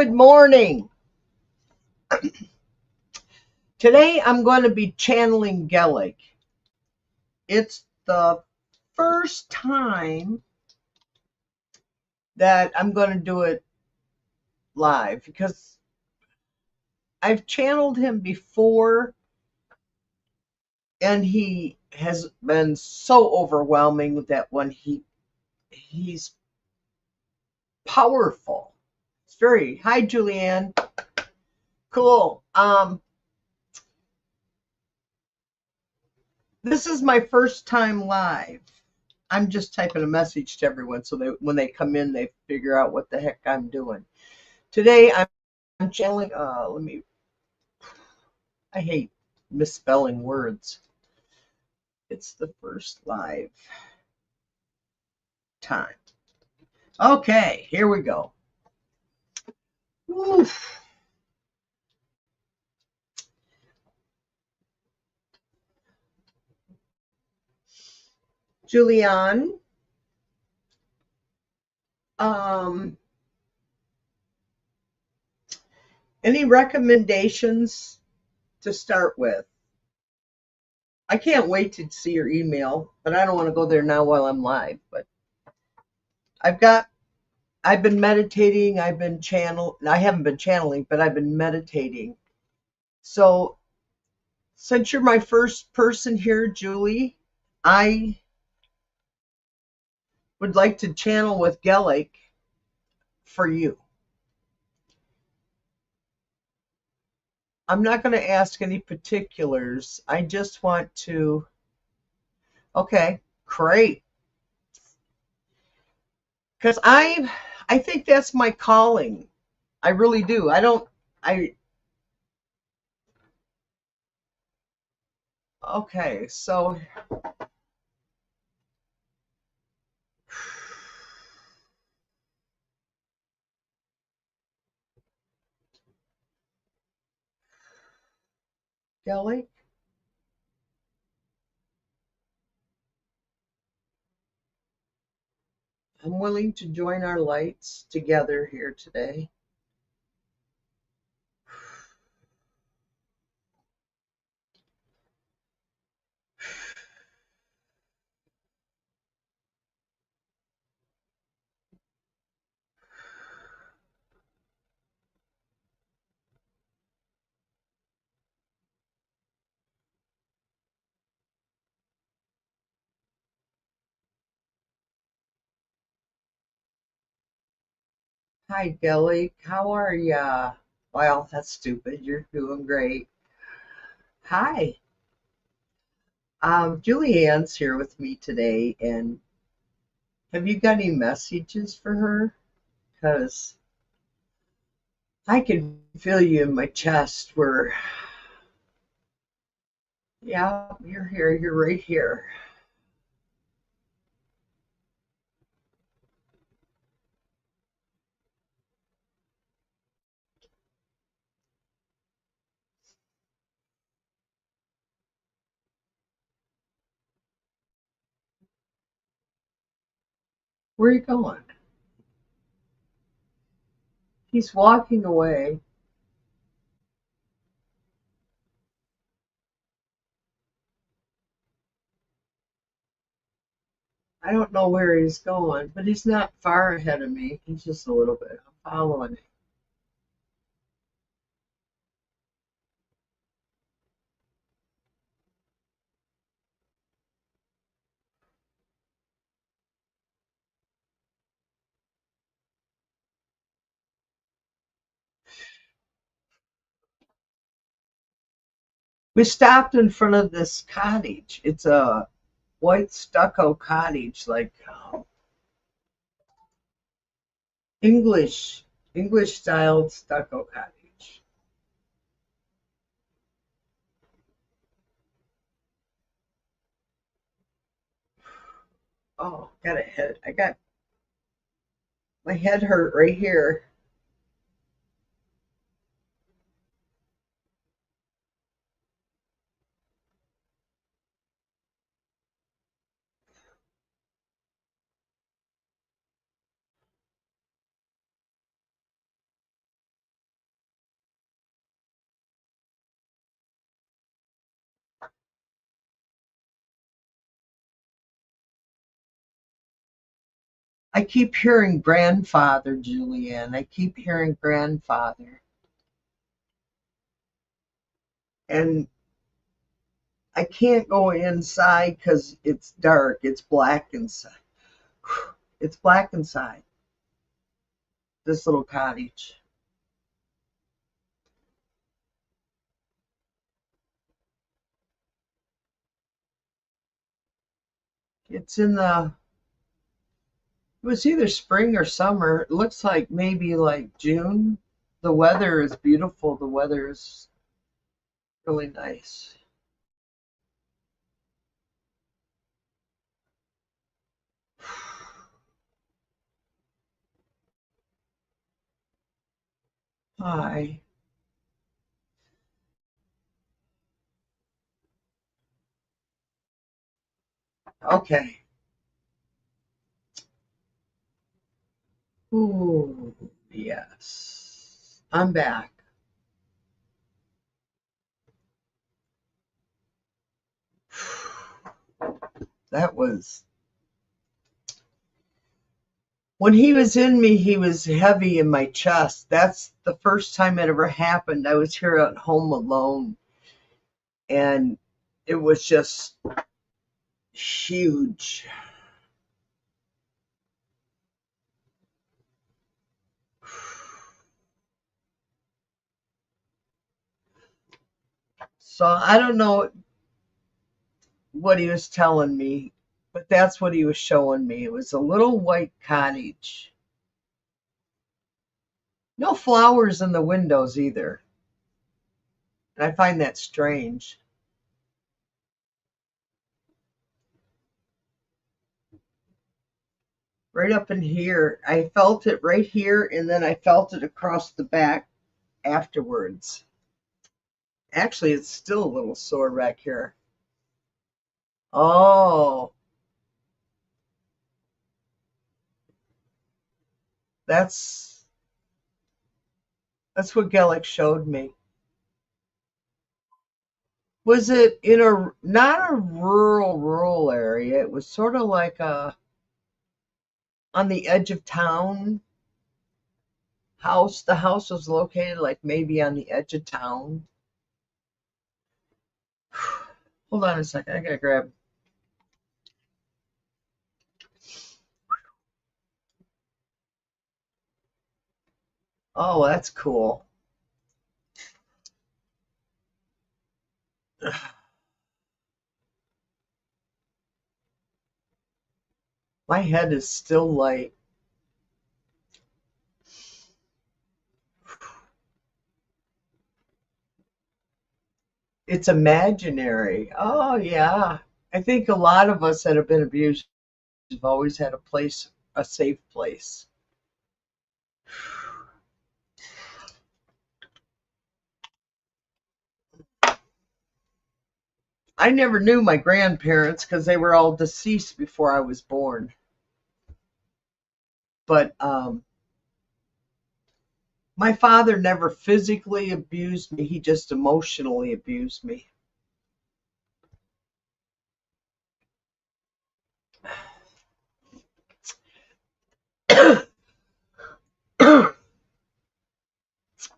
Good morning. Today I'm going to be channeling Gelek. It's the first time that I'm going to do it live because I've channeled him before and he has been so overwhelming that when he's powerful. It's very Hi Julianne. Cool. This is my first time live. I'm just typing a message to everyone so that when they come in, they figure out what the heck I'm doing. Today, I'm channeling. I hate misspelling words. It's the first live time. Okay, here we go. Oof. Julianne, um, any recommendations to start with? I can't wait to see your email, but I don't want to go there now while I'm live. But I've got I've been meditating, I haven't been channeling, but I've been meditating. So since you're my first person here, Julie, I would like to channel with Gelek for you. I'm not going to ask any particulars. I just want to, okay, great. Because I think that's my calling. I really do. I, okay, so Gelek, I'm willing to join our lights together here today. Hi, Gelek. How are ya? Well, that's stupid. You're doing great. Hi. Julianne's here with me today, and have you got any messages for her? Because I can feel you in my chest where, yeah, you're here. You're right here. Where are you going? He's walking away. I don't know where he's going, but he's not far ahead of me. He's just a little bit. I'm following him. We stopped in front of this cottage. It's a white stucco cottage, like English English styled stucco cottage. Oh, got a head. I got my head hurt right here. I keep hearing grandfather, Julianne. I keep hearing grandfather. And I can't go inside because it's dark. It's black inside. It's black inside this little cottage. It's in the, it was either spring or summer. It looks like maybe like June. The weather is beautiful. The weather is really nice. Hi. Okay. Ooh, yes. I'm back. That was, when he was in me, he was heavy in my chest. That's the first time it ever happened. I was here at home alone, and it was just huge. So I don't know what he was telling me, but that's what he was showing me. It was a little white cottage. No flowers in the windows either. And I find that strange. Right up in here, I felt it right here, and then I felt it across the back afterwards. Actually, it's still a little sore back here. Oh, that's that's what Gelek showed me. Was it in a not a rural area? It was sort of like a on the edge of town house. The house was located like maybe on the edge of town. Hold on a second. I gotta grab. Oh, that's cool. My head is still light. It's imaginary. Oh, yeah. I think a lot of us that have been abused have always had a place, a safe place. I never knew my grandparents because they were all deceased before I was born. But my father never physically abused me, he just emotionally abused me.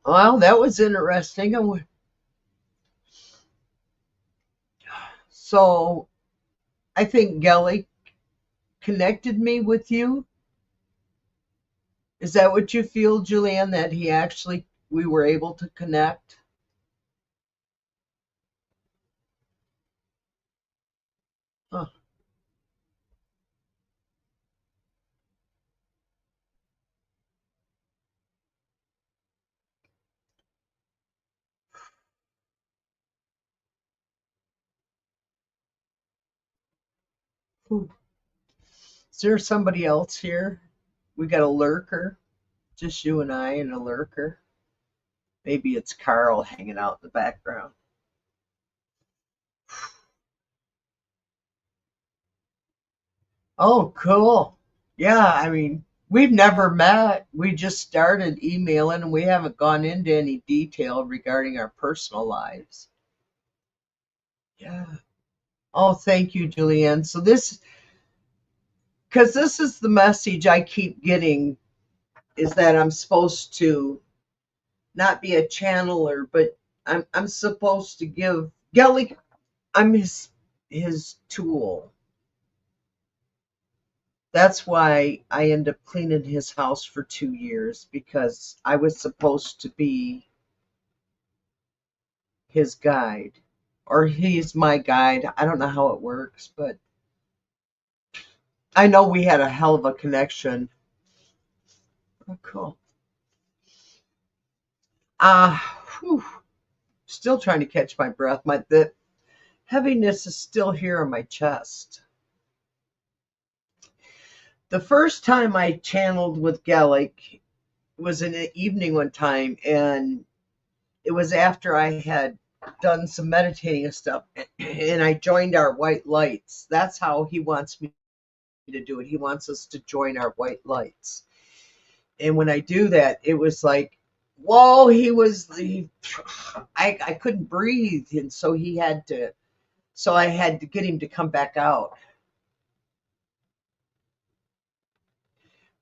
Well, that was interesting. So I think Gelly connected me with you. Is that what you feel, Julianne, that he actually, we were able to connect? Huh. Is there somebody else here? We got a lurker, just you and I and a lurker. Maybe it's Carl hanging out in the background. Oh, cool. Yeah, I mean, we've never met. We just started emailing and we haven't gone into any detail regarding our personal lives. Yeah. Oh, thank you, Julianne. So this because this is the message I keep getting, is that I'm supposed to not be a channeler, but I'm supposed to give Gelek. I'm his tool. That's why I end up cleaning his house for 2 years, because I was supposed to be his guide, or he's my guide. I don't know how it works, but I know we had a hell of a connection. Oh, cool. Whew. Still trying to catch my breath. The heaviness is still here in my chest. The first time I channeled with Gelek was in the evening one time, and it was after I had done some meditating and stuff, and I joined our white lights. That's how he wants me to do it. He wants us to join our white lights. And when I do that, it was like, whoa, I couldn't breathe. And so I had to get him to come back out.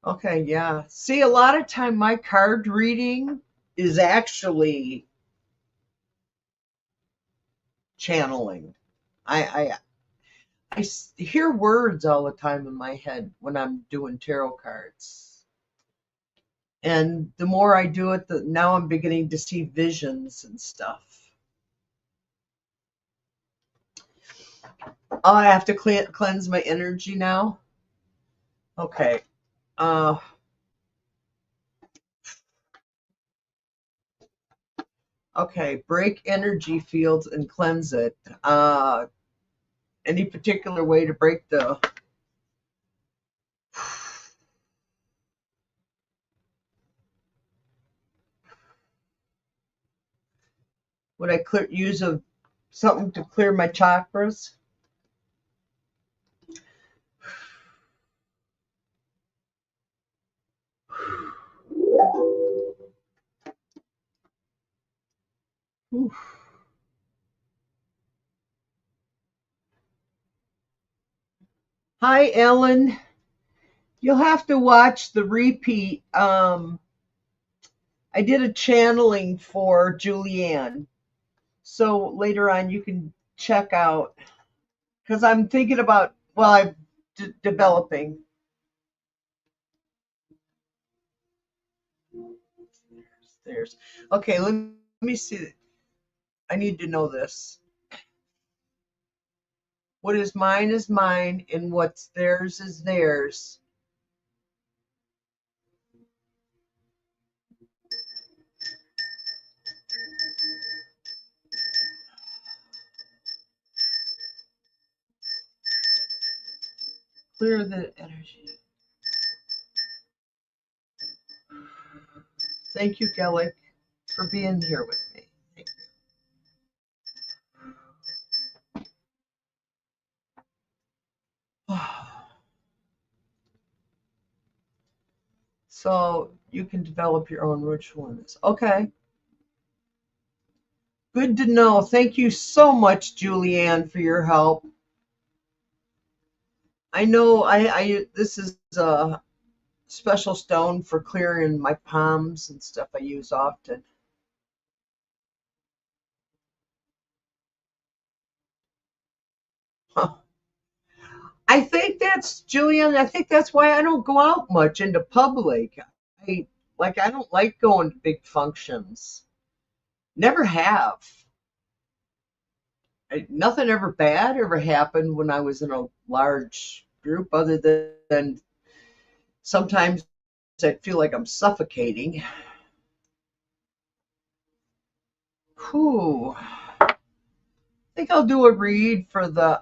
Okay, yeah. See, a lot of time my card reading is actually channeling. I hear words all the time in my head when I'm doing tarot cards. And the more I do it, now I'm beginning to see visions and stuff. Oh, I have to cleanse my energy now. Okay. Uh, okay. Break energy fields and cleanse it. Any particular way to break the? Would I use something to clear my chakras? Oof. Hi, Ellen. You'll have to watch the repeat. I did a channeling for Julianne, so later on you can check out, because I'm thinking about, well, I'm developing. There's okay. Let me see. I need to know this. What is mine, and what's theirs is theirs. Clear the energy. Thank you, Gelek, for being here with me. Thank you. So you can develop your own ritual in this. Okay. Good to know. Thank you so much, Julianne, for your help. I know I this is a special stone for clearing my palms and stuff I use often. Huh. I think that's Julianne. I think that's why I don't go out much into public. I I don't like going to big functions. Never have. Nothing ever bad ever happened when I was in a large group, other than sometimes I feel like I'm suffocating. Whew. I think I'll do a read for the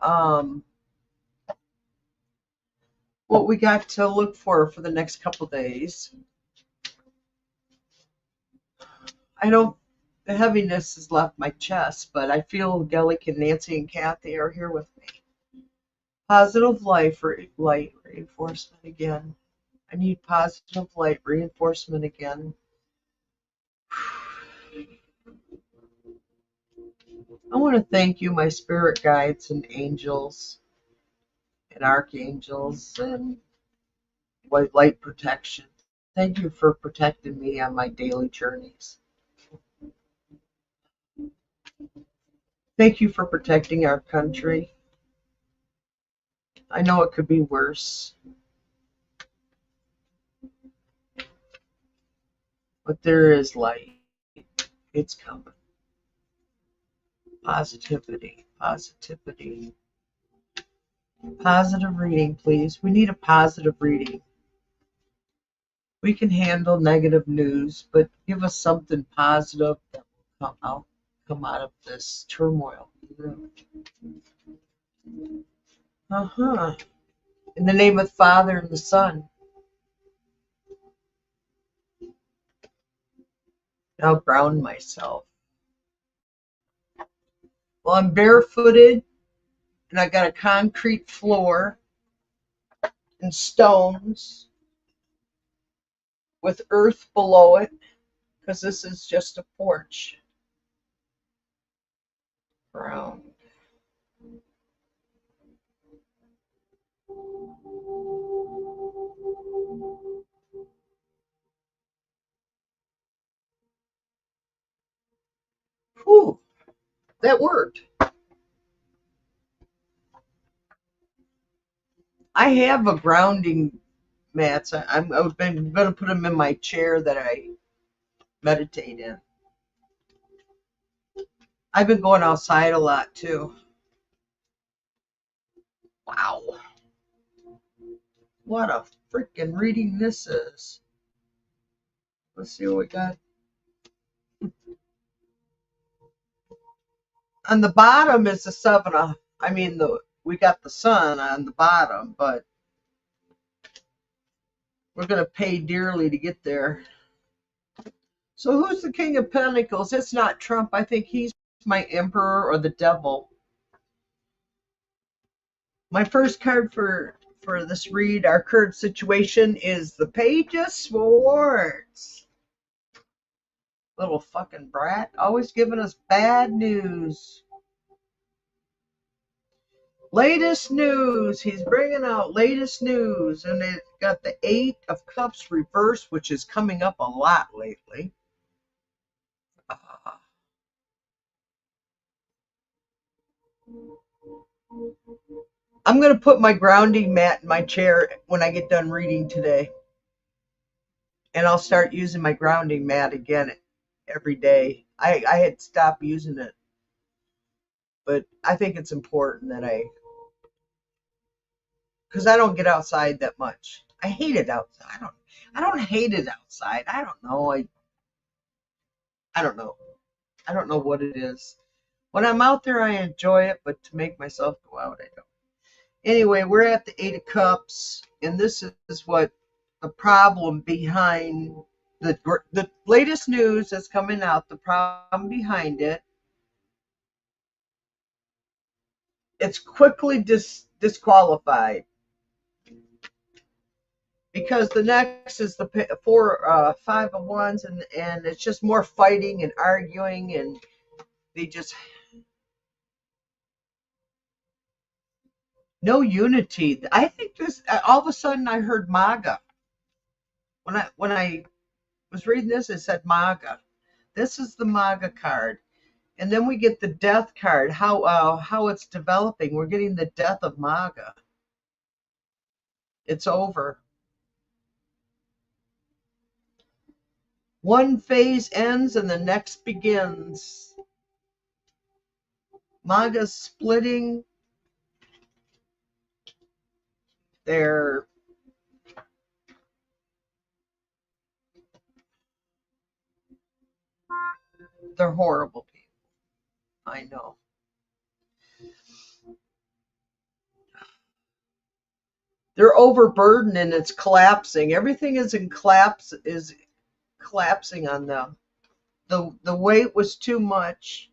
what we got to look for the next couple days. I know the heaviness has left my chest, but I feel Gelek and Nancy and Kathy are here with me. Positive light reinforcement again. I need positive light reinforcement again. I want to thank you, my spirit guides and angels and archangels and white light protection. Thank you for protecting me on my daily journeys. Thank you for protecting our country. I know it could be worse, but there is light. It's coming. Positivity, positivity. Positive reading, please. We need a positive reading. We can handle negative news, but give us something positive that will come out of this turmoil. Uh-huh. In the name of the Father and the Son. I'll ground myself. Well, I'm barefooted and I got a concrete floor and stones with earth below it because this is just a porch. Ground. Whew, that worked. I have a grounding mats. I've been going to put them in my chair that I meditate in. I've been going outside a lot too. Wow. What a freaking reading this is. Let's see what we got. On the bottom is the seven. We got the sun on the bottom, but we're going to pay dearly to get there. So who's the King of Pentacles? It's not Trump. I think he's my Emperor or the Devil. My first card for this read, our current situation, is the Page of Swords. Little fucking brat, always giving us bad news. Latest news. He's bringing out latest news, and it got the Eight of Cups reversed, which is coming up a lot lately. I'm going to put my grounding mat in my chair when I get done reading today. And I'll start using my grounding mat again every day. I had stopped using it. But I think it's important that because I don't get outside that much. I hate it outside. I don't hate it outside. I don't know. I don't know. I don't know what it is. When I'm out there, I enjoy it, but to make myself go out, I don't. Anyway, we're at the Eight of Cups, and this is what the problem behind the latest news that's coming out, the problem behind it. It's quickly disqualified because the next is the Five of Wands, and it's just more fighting and arguing, and they just no unity. I think this all of a sudden I heard MAGA. When I was reading this, it said MAGA. This is the MAGA card. And then we get the death card, how it's developing. We're getting the death of MAGA. It's over. One phase ends and the next begins. MAGA's splitting. They're horrible people. I know. They're overburdened and it's collapsing. Everything is collapsing on them. The weight was too much.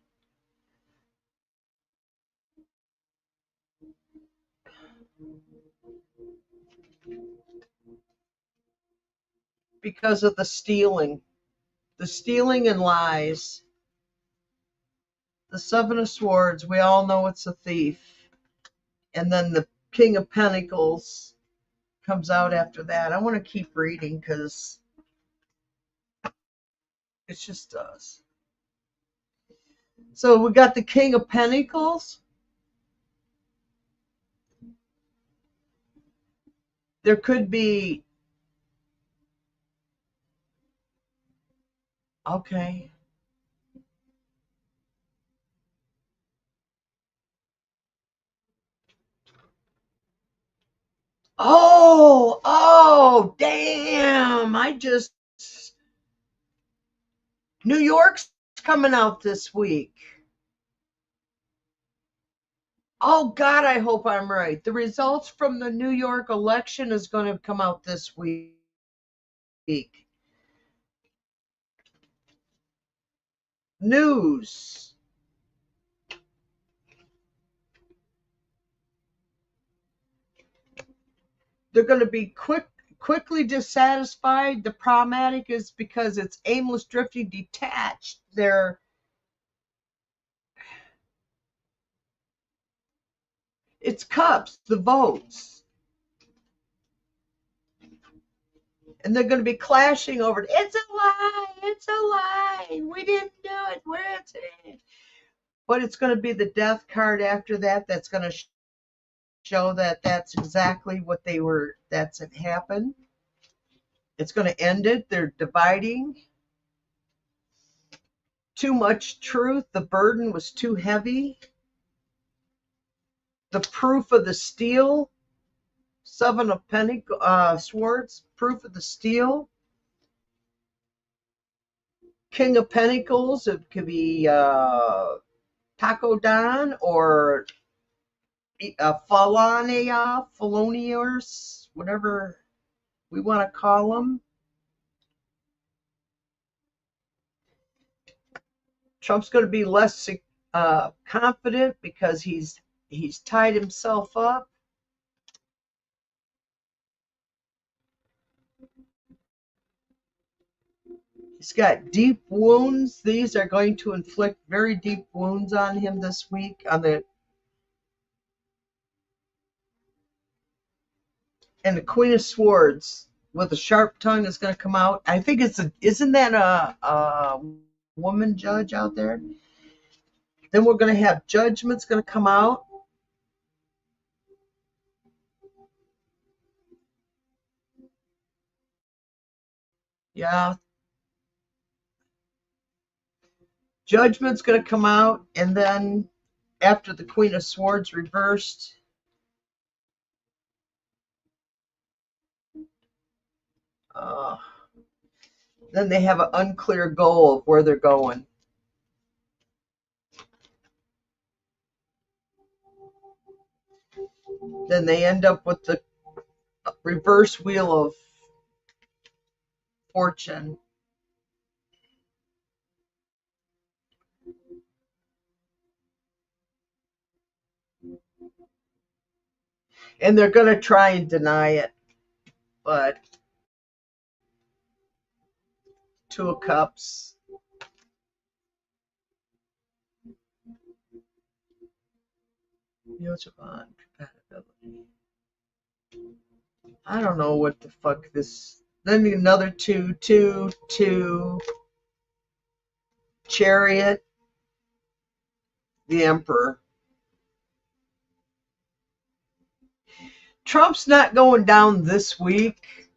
Because of the stealing and lies. The Seven of Swords, we all know it's a thief. And then the King of Pentacles comes out after that. I want to keep reading because it just does. So we got the King of Pentacles. There could be, okay. Oh, damn. New York's coming out this week. Oh, God, I hope I'm right. The results from the New York election is going to come out this week. News. They're going to be quickly dissatisfied. The problematic is because it's aimless, drifting, detached. It's cups, the votes. And they're going to be clashing over it. It's a lie. It's a lie. We didn't do it. Where it's it. But it's going to be the death card after that. That's going to show that that's exactly what that's it happened. It's going to end it. They're dividing. Too much truth. The burden was too heavy. The proof of the steel. Seven of Swords. Proof of the steel. King of Pentacles. It could be Taco Don or Faloniers, whatever we want to call them. Trump's going to be less confident because he's tied himself up. He's got deep wounds. These are going to inflict very deep wounds on him this week. And the Queen of Swords with a sharp tongue is going to come out. I think isn't that a woman judge out there? Then we're going to have Judgment's going to come out. Yeah. Judgment's going to come out, and then after the Queen of Swords reversed, then they have an unclear goal of where they're going. Then they end up with the reverse wheel of fortune. And they're going to try and deny it, but Two of Cups. Compatibility. I don't know what the fuck this. Then another two, Chariot, the Emperor. Trump's not going down this week,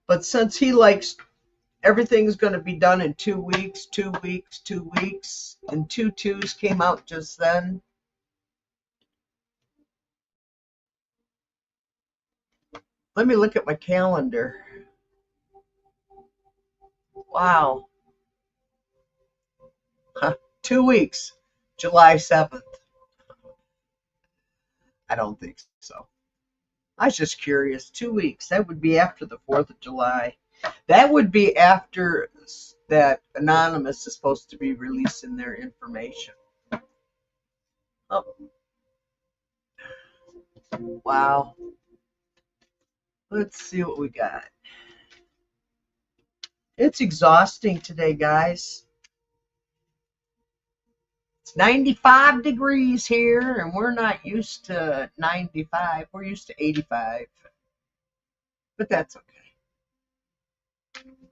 but since he likes everything's going to be done in 2 weeks, 2 weeks, 2 weeks, and 2 twos came out just then. Let me look at my calendar. Wow. 2 weeks, July 7th. I don't think so. I was just curious. 2 weeks. That would be after the 4th of July. That would be after that Anonymous is supposed to be releasing their information. Oh. Wow. Let's see what we got. It's exhausting today, guys. It's 95 degrees here, and we're not used to 95. We're used to 85. But that's okay.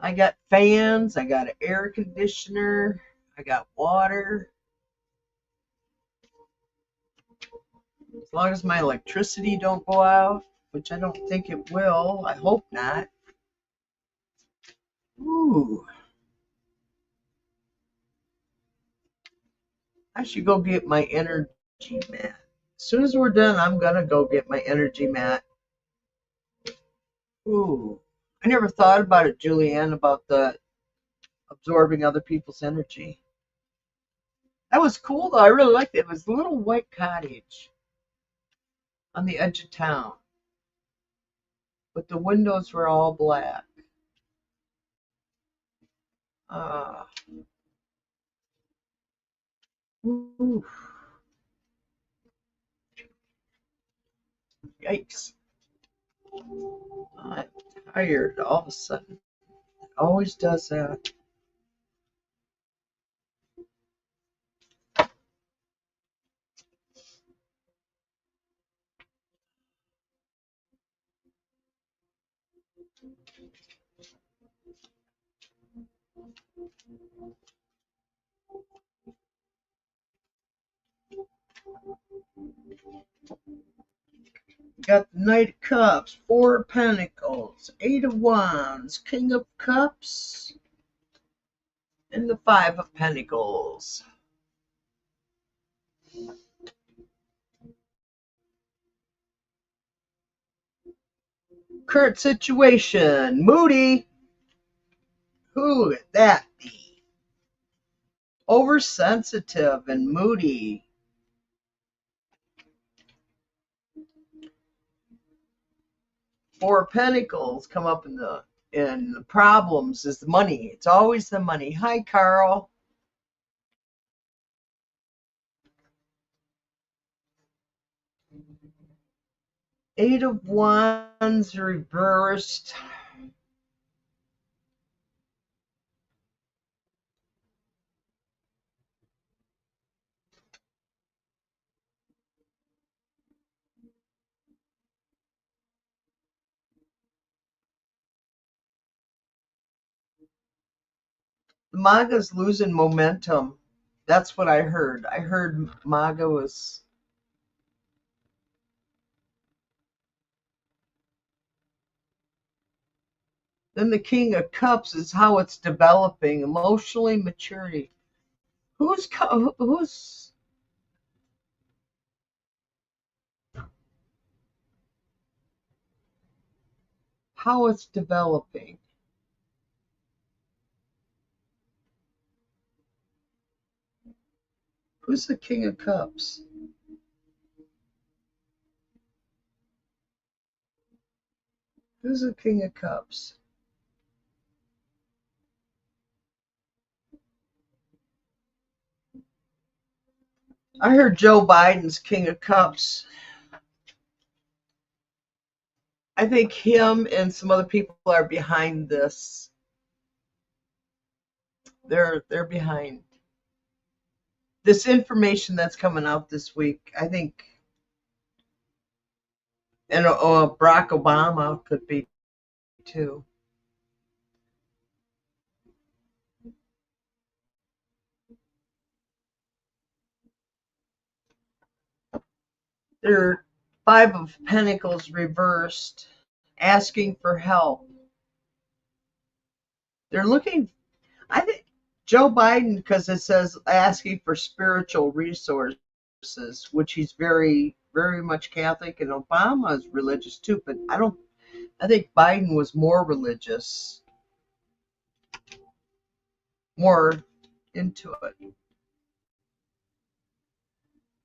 I got fans, I got an air conditioner, I got water. As long as my electricity don't go out, which I don't think it will. I hope not. Ooh. I should go get my energy mat. As soon as we're done, I'm gonna go get my energy mat. Ooh. I never thought about it, Julianne, about the absorbing other people's energy. That was cool though. I really liked it. It was a little white cottage on the edge of town, but the windows were all black. Uh, ooh, yikes. I'm tired all of a sudden. It always does that. Got the Knight of Cups, Four of Pentacles, Eight of Wands, King of Cups, and the Five of Pentacles. Current situation, moody. Who could that be? Oversensitive and moody. Four of Pentacles come up in the problems is the money. It's always the money. Hi, Carl. Eight of Wands reversed. The MAGA's losing momentum. That's what I heard. I heard MAGA was. Then the King of Cups is how it's developing, emotionally maturity. Who's how it's developing? Who's the King of Cups? Who's the King of Cups? I heard Joe Biden's King of Cups. I think him and some other people are behind this. They're behind this information that's coming out this week. I think, and Barack Obama could be too. They're Five of Pentacles reversed, asking for help. They're looking, I think, Joe Biden, because it says asking for spiritual resources, which he's very, very much Catholic, and Obama is religious too, but I think Biden was more religious, more into it.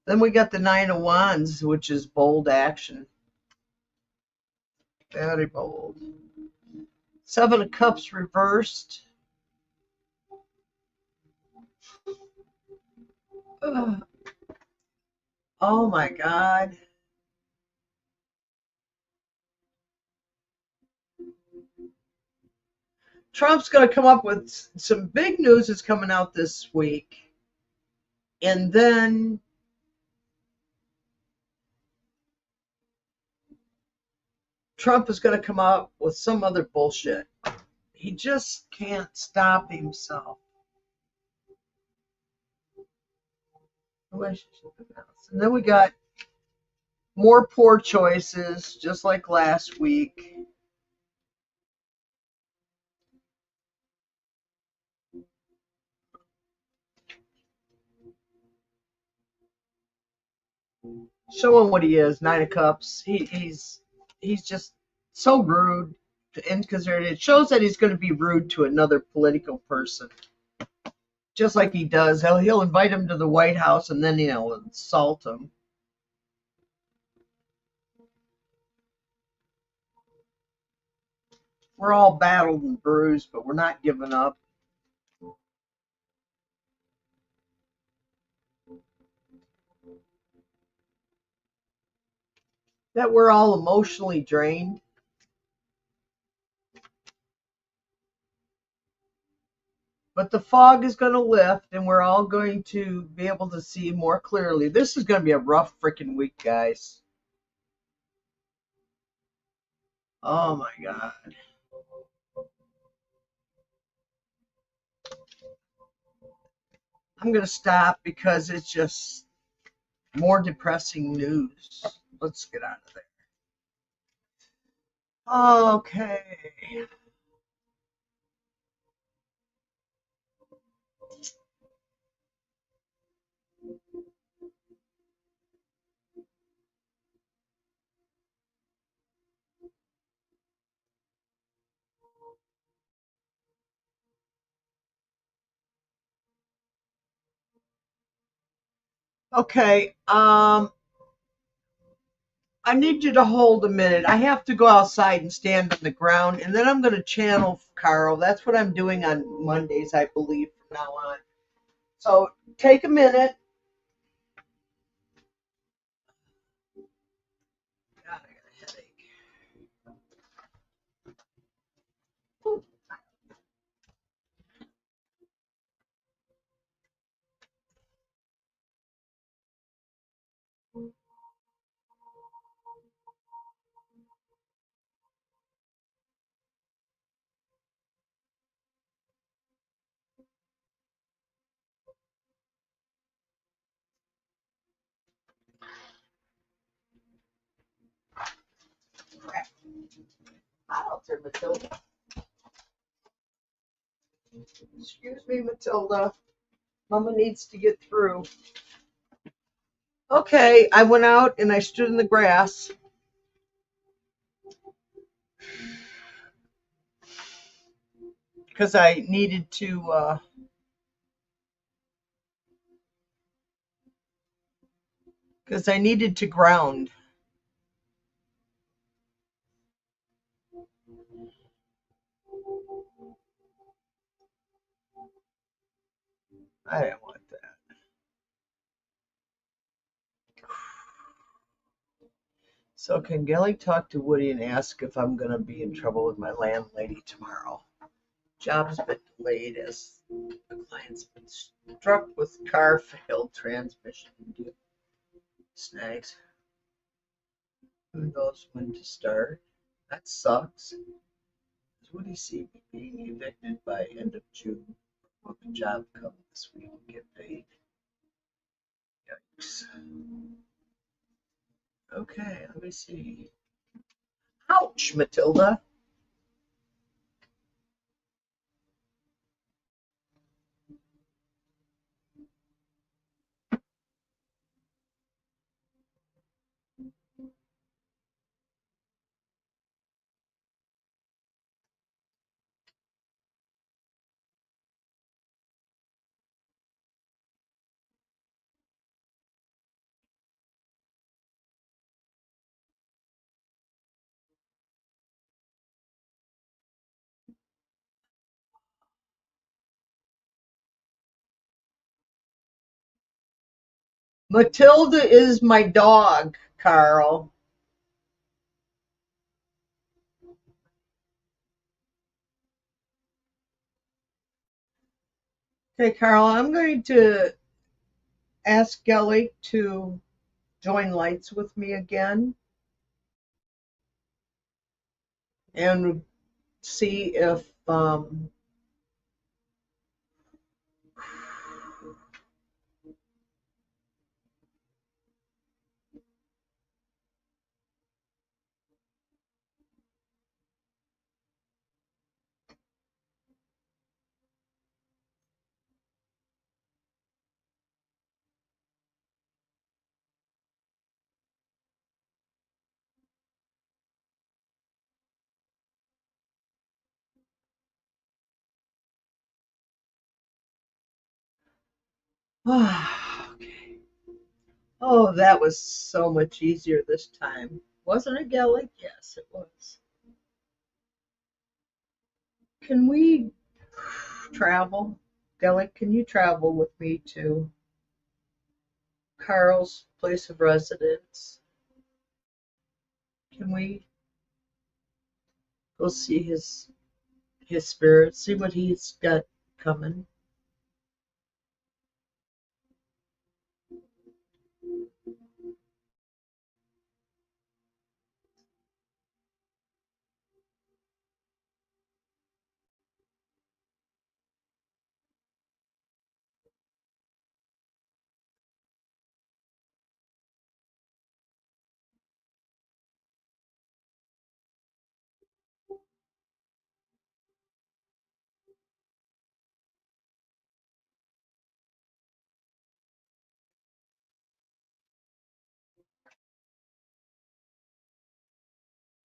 Then we got the Nine of Wands, which is bold action. Very bold. Seven of Cups reversed. Ugh. Oh my God. Trump's going to come up with some big news is coming out this week. And then Trump is going to come up with some other bullshit. He just can't stop himself. Relationship announced. And then we got more poor choices, just like last week. Showing what he is, Nine of Cups. He's just so rude, and because it shows that he's going to be rude to another political person, just like he does. He'll invite him to the White House and then insult him. We're all battled and bruised, but we're not giving up. That we're all emotionally drained. But the fog is going to lift and we're all going to be able to see more clearly. This is going to be a rough freaking week, guys. Oh my God. I'm going to stop because it's just more depressing news. Let's get out of there. Okay. Okay. I need you to hold a minute. I have to go outside and stand on the ground, and then I'm going to channel Carl. That's what I'm doing on Mondays, I believe, from now on. So take a minute. God, I got a headache. Crap. I'll turn Matilda. Excuse me, Matilda. Mama needs to get through. Okay, I went out and I stood in the grass because I needed to ground. I didn't want that. So can Gelek talk to Woody and ask if I'm going to be in trouble with my landlady tomorrow? Job's been delayed as the client's been struck with car failed transmission snags. Who knows when to start? That sucks. Does Woody see me being evicted by end of June? Will the job come this week and get paid? Yikes. Okay, let me see. Ouch, Matilda. Matilda is my dog, Carl. Okay, Carl, I'm going to ask Gelek to join lights with me again and see if oh, that was so much easier this time. Wasn't it, Gelek? Yes, it was. Can we travel? Gelek, can you travel with me to Carl's place of residence? Can we go see his spirit, see what he's got coming?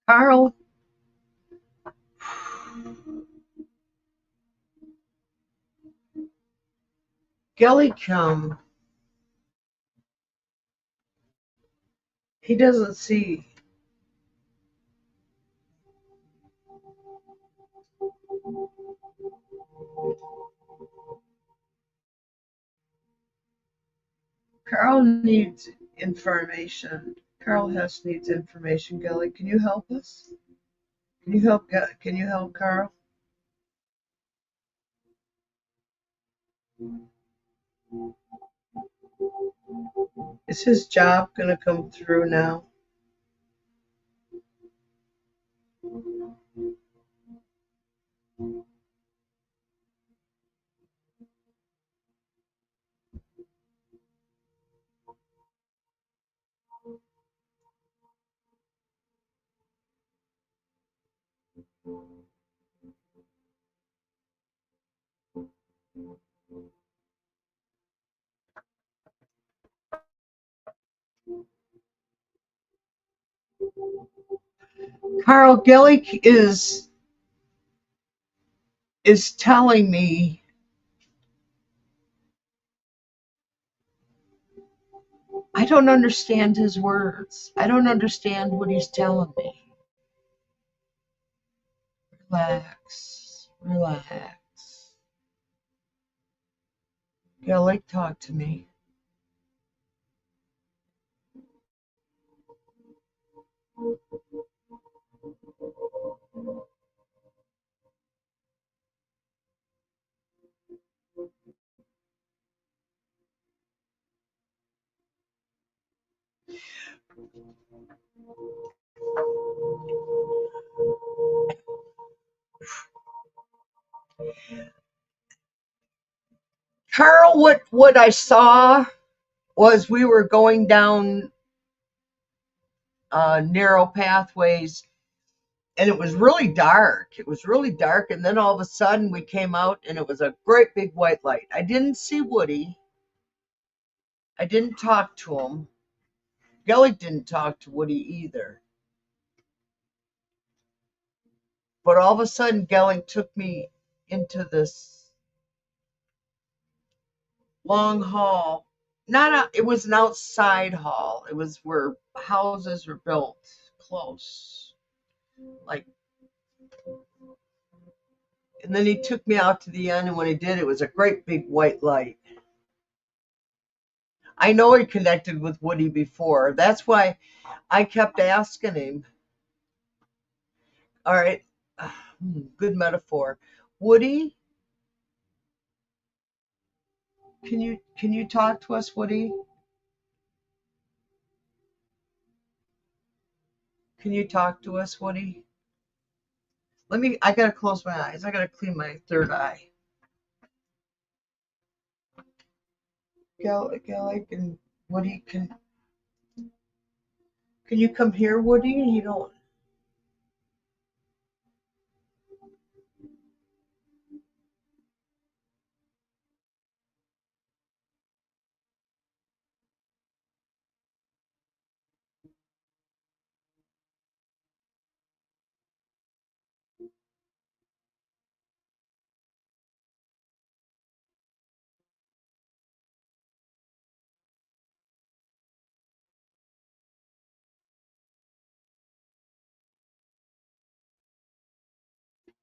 Carl, Gelek, he doesn't see. Carl needs information. Carl Hess needs information. Gelek, can you help us? Can you help? Can you help Carl? Is his job gonna come through now? Carl, Gelek is telling me I don't understand his words. I don't understand what he's telling me. Relax, relax. Gelek, talk to me. Carl, what I saw was we were going down narrow pathways, and it was really dark. It was really dark, and then all of a sudden we came out, and it was a great big white light. I didn't see Woody. I didn't talk to him. Gellick didn't talk to Woody either. But all of a sudden, Gellick took me into this long hall. It was an outside hall. It was where houses were built close. Like, and then he took me out to the end, and when he did, it was a great big white light. I know he connected with Woody before. That's why I kept asking him. All right, good metaphor. Woody, Can you talk to us, Woody? Can you talk to us, Woody? I gotta close my eyes. I gotta clean my third eye. Gelek and Woody, can you come here, Woody? You don't.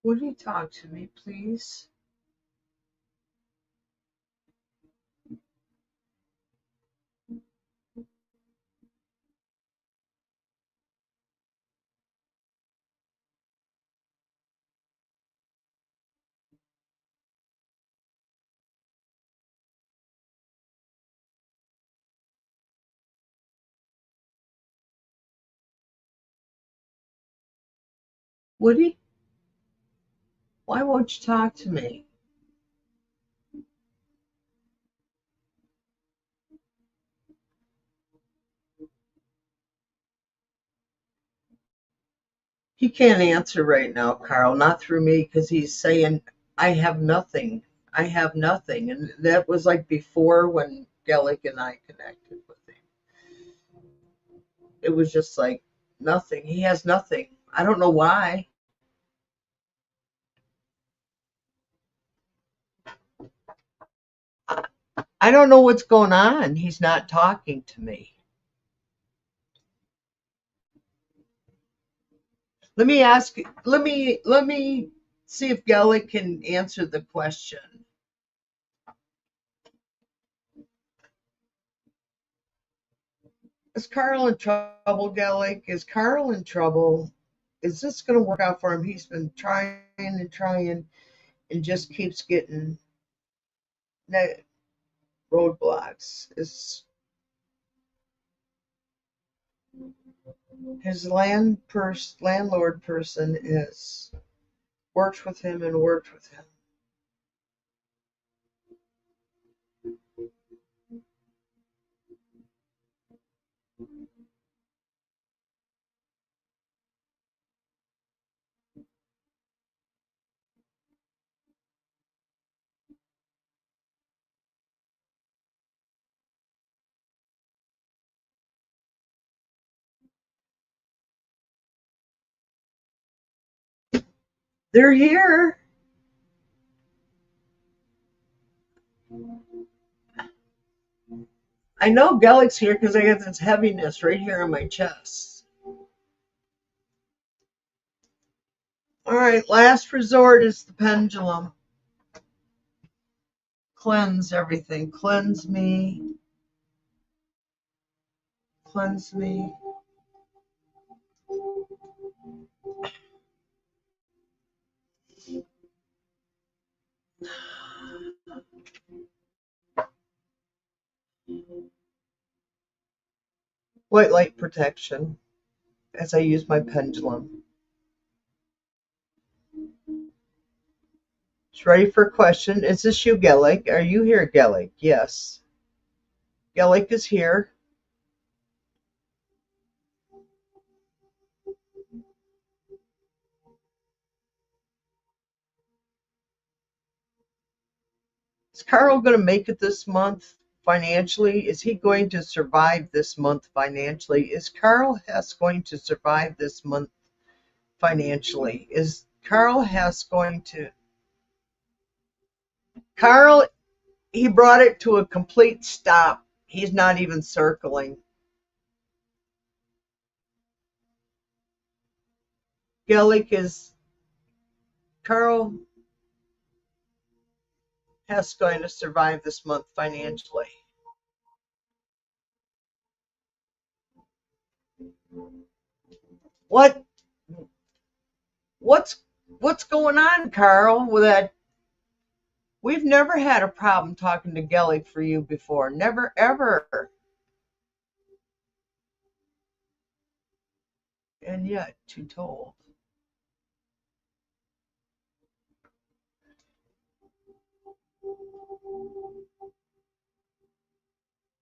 Woody, talk to me, please. Woody, why won't you talk to me? He can't answer right now, Carl, not through me, because he's saying, I have nothing. I have nothing. And that was like before when Gelek and I connected with him. It was just like nothing. He has nothing. I don't know why. I don't know what's going on. He's not talking to me. Let me ask, let me see if Gelek can answer the question. Is Carl in trouble, Gelek? Is Carl in trouble? Is this going to work out for him? He's been trying and trying and just keeps getting roadblocks. His landlord person is worked with him and worked with him. They're here. I know Gelek's here because I got this heaviness right here in my chest. All right, last resort is the pendulum. Cleanse everything. Cleanse me. Cleanse me. White light protection as I use my pendulum. It's ready for a question. Is this you, Gelek? Are you here, Gelek? Yes. Gelek is here. Is Carl going to make it this month financially? Is he going to survive this month financially? Is Carl Hess going to survive this month financially? Is Carl Hess going to? Carl, he brought it to a complete stop. He's not even circling. Gelek is Carl Hess going to survive this month financially? What what's what's going on, Carl? With that, We've never had a problem talking to Gelek for you before. Never, ever. And yet, to told.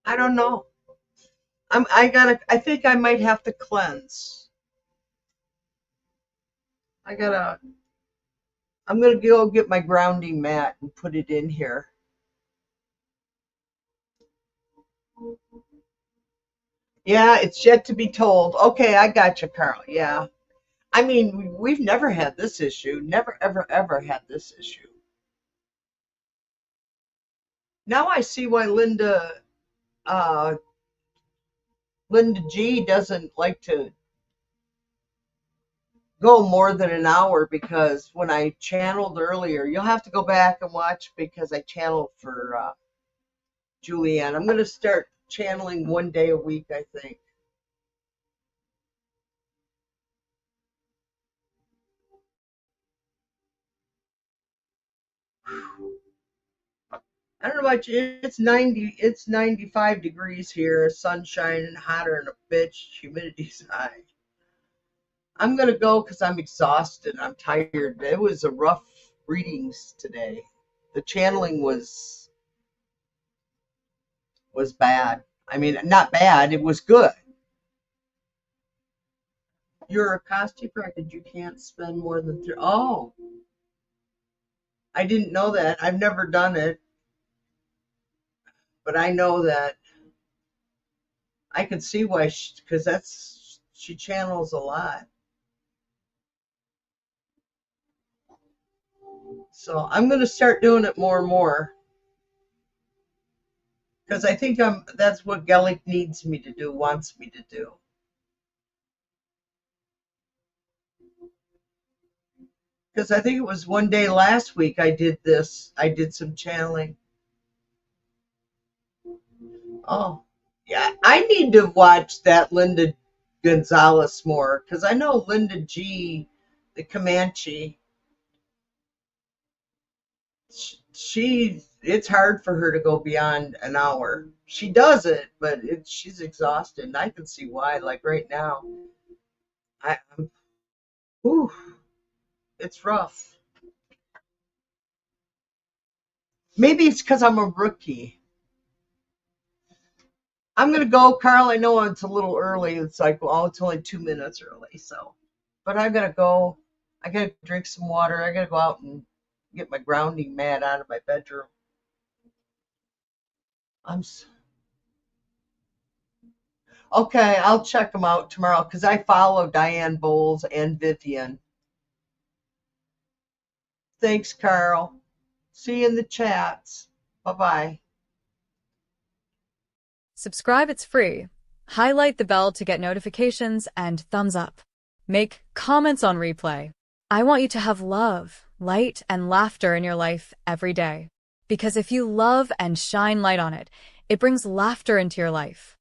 I don't know. I think I might have to cleanse. I gotta, I'm gonna go get my grounding mat and put it in here. Yeah, it's yet to be told. Okay, I got you, Carl. Yeah. I mean, we've never had this issue. Never, ever, ever had this issue. Now I see why uh, Linda G doesn't like to go more than an hour because when I channeled earlier, you'll have to go back and watch because I channeled for Julianne. I'm going to start channeling one day a week, I think. I don't know about you. It's 95 degrees here, sun shining, hotter than a bitch, humidity's high. I'm gonna go because I'm exhausted. I'm tired. It was a rough readings today. The channeling was bad. I mean, not bad. It was good. You're a costume bracket. You can't spend more than three. Oh, I didn't know that. I've never done it, but I know that I can see why. Because she channels a lot. So I'm gonna start doing it more and more because I think that's what Gellick needs me to do, wants me to do. Because I think it was one day last week I did this. I did some channeling. Oh, yeah. I need to watch that Linda Gonzalez more because I know Linda G, the Comanche. It's hard for her to go beyond an hour. She does it, but she's exhausted, and I can see why. Like right now, I'm, whew, it's rough. Maybe it's because I'm a rookie. I'm gonna go, Carl. I know it's a little early. It's like, oh, it's only 2 minutes early. So, but I gotta go. I gotta drink some water. I gotta go out and get my grounding mat out of my bedroom. I'm okay. I'll check them out tomorrow because I follow Diane Bowles and Vivian. Thanks, Carl. See you in the chats. Bye bye. Subscribe, it's free. Highlight the bell to get notifications and thumbs up. Make comments on replay. I want you to have love, light, and laughter in your life every day. Because if you love and shine light on it, it brings laughter into your life.